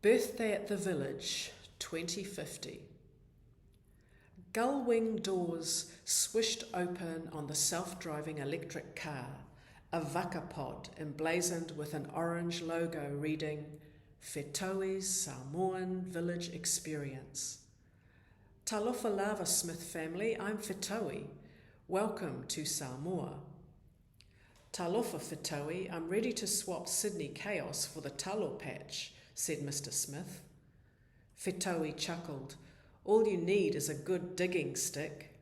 Birthday at the Village, 2050. Gull-wing doors swished open on the self-driving electric car, a vakapod emblazoned with an orange logo reading Whetaui's Samoan Village Experience. Talofa lava, Smith family, I'm Whetaui. Welcome to Samoa. Talofa Whetaui, I'm ready to swap Sydney chaos for the talo patch, said Mr. Smith. Whetaui chuckled. All you need is a good digging stick.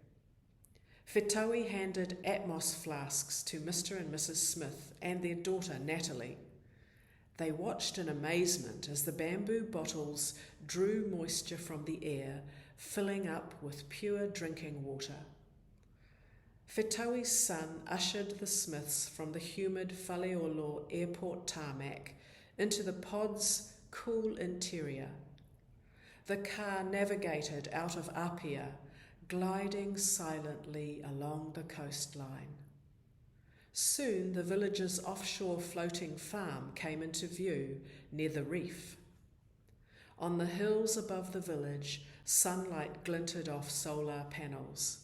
Whetaui handed Atmos flasks to Mr. and Mrs. Smith and their daughter Natalie. They watched in amazement as the bamboo bottles drew moisture from the air, filling up with pure drinking water. Whetaui's son ushered the Smiths from the humid Whaleolo airport tarmac into the pod's cool interior. The car navigated out of Apia, gliding silently along the coastline. Soon the village's offshore floating farm came into view near the reef. On the hills above the village, sunlight glinted off solar panels.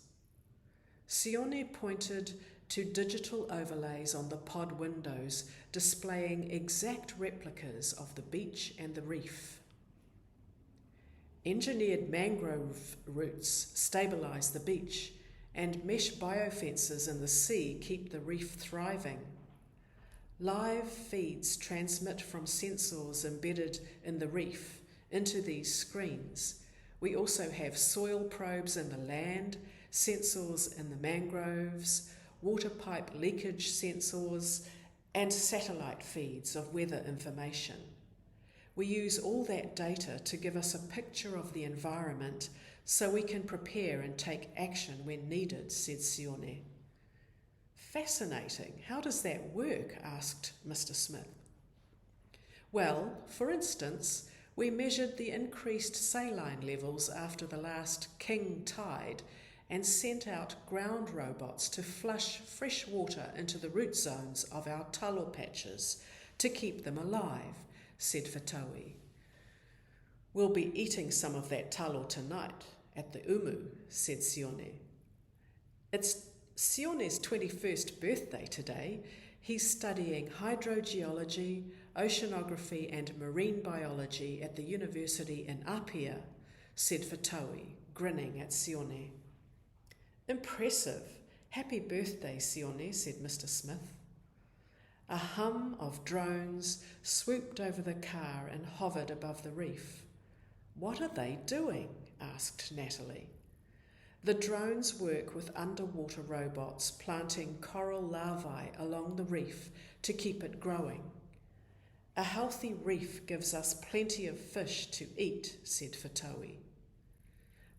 Sione pointed to digital overlays on the pod windows displaying exact replicas of the beach and the reef. Engineered mangrove roots stabilise the beach, and mesh biofences in the sea keep the reef thriving. Live feeds transmit from sensors embedded in the reef into these screens. We also have soil probes in the land, sensors in the mangroves, water pipe leakage sensors, and satellite feeds of weather information. We use all that data to give us a picture of the environment so we can prepare and take action when needed, said Sione. Fascinating. How does that work? Asked Mr. Smith. Well, for instance, we measured the increased saline levels after the last king tide and sent out ground robots to flush fresh water into the root zones of our talo patches to keep them alive, said Whetaui. We'll be eating some of that talo tonight at the umu, said Sione. It's Sione's 21st birthday today. He's studying hydrogeology, oceanography and marine biology at the university in Apia, said Whetaui, grinning at Sione. Impressive. Happy birthday, Sione, said Mr. Smith. A hum of drones swooped over the car and hovered above the reef. What are they doing? Asked Natalie. The drones work with underwater robots planting coral larvae along the reef to keep it growing. A healthy reef gives us plenty of fish to eat, said Whetaui.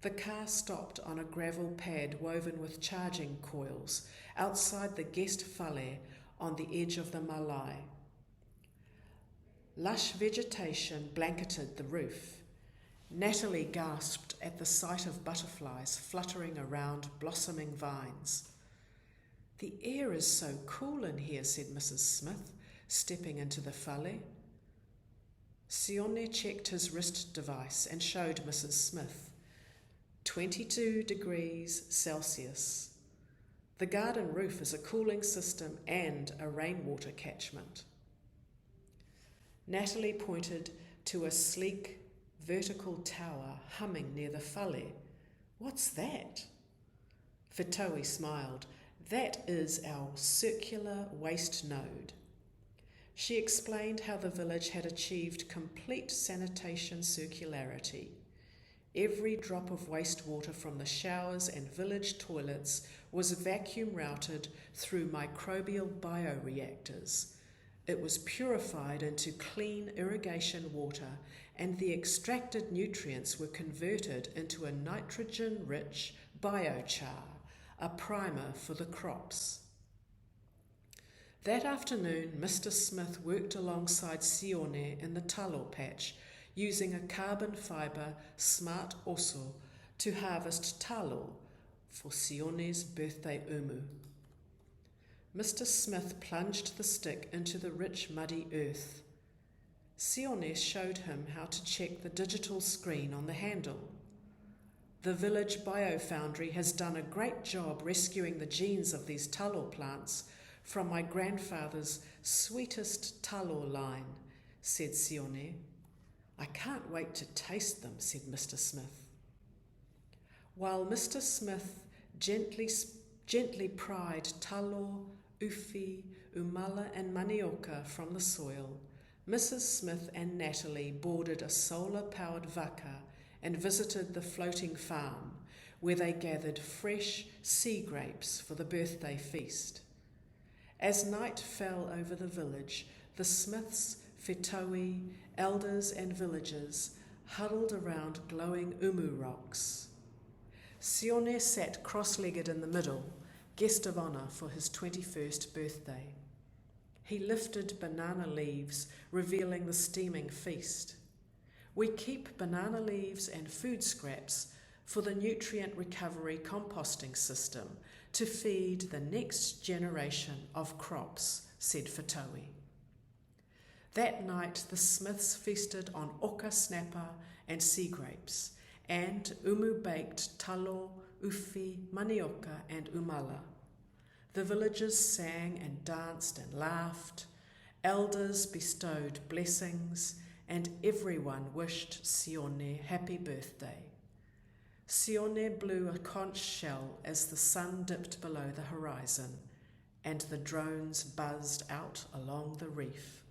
The car stopped on a gravel pad woven with charging coils outside the guest whale on the edge of the Malai. Lush vegetation blanketed the roof. Natalie gasped at the sight of butterflies fluttering around blossoming vines. The air is so cool in here, said Mrs. Smith, stepping into the whale. Sione checked his wrist device and showed Mrs. Smith. 22 degrees Celsius. The garden roof is a cooling system and a rainwater catchment. Natalie pointed to a sleek, vertical tower humming near the whale. What's that? Whetaui smiled. That is our circular waste node. She explained how the village had achieved complete sanitation circularity. Every drop of wastewater from the showers and village toilets was vacuum routed through microbial bioreactors. It was purified into clean irrigation water, and the extracted nutrients were converted into a nitrogen-rich biochar, a primer for the crops. That afternoon, Mr. Smith worked alongside Sione in the talo patch, using a carbon fibre smart oso to harvest talo for Sione's birthday umu. Mr. Smith plunged the stick into the rich muddy earth. Sione showed him how to check the digital screen on the handle. The village biofoundry has done a great job rescuing the genes of these talo plants from my grandfather's sweetest talo line, said Sione. I can't wait to taste them, said Mr. Smith. While Mr. Smith gently pried talo, uwhi, umala and manioka from the soil, Mrs. Smith and Natalie boarded a solar-powered vaka and visited the floating farm, where they gathered fresh sea grapes for the birthday feast. As night fell over the village, the Smiths, whetauī, elders and villagers huddled around glowing umu rocks. Sione sat cross-legged in the middle, guest of honour for his 21st birthday. He lifted banana leaves, revealing the steaming feast. We keep banana leaves and food scraps for the nutrient recovery composting system to feed the next generation of crops, said whetauī. That night the Smiths feasted on oka snapper and sea grapes, and umu-baked talo, uwhi, manioka and umala. The villagers sang and danced and laughed, elders bestowed blessings, and everyone wished Sione happy birthday. Sione blew a conch shell as the sun dipped below the horizon, and the drones buzzed out along the reef.